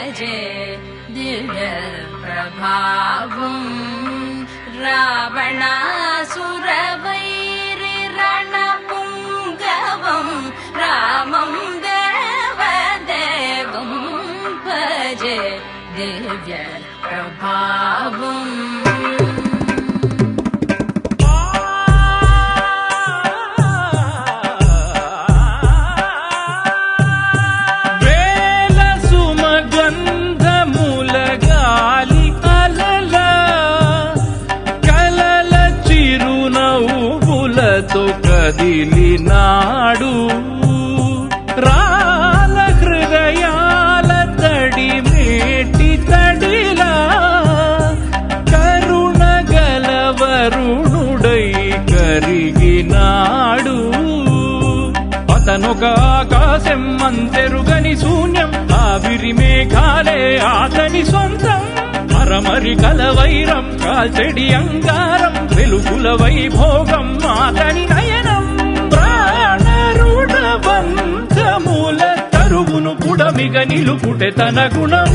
భజే దివ్య ప్రభావం రావణాసురవైరి రణపుంగవం రామం దేవదేవం భజే దివ్య ప్రభావం కదిలినాడు రాల హృదయాల తడి మేటి తడిలా కరుణ గలవరుణుడై కరిగినాడు అతనొక ఆకాశం అంతెరుగని శూన్యం ఆవిరి మేఘాలే అతని సొంతం మరమరి కలవైరం కాల్చెడి అంగారం వెలుగుల వైభోగం అతని నయనం ప్రాణరుణ బంధముల తరువును పుడమిగ నిలుపుటె తన గుణం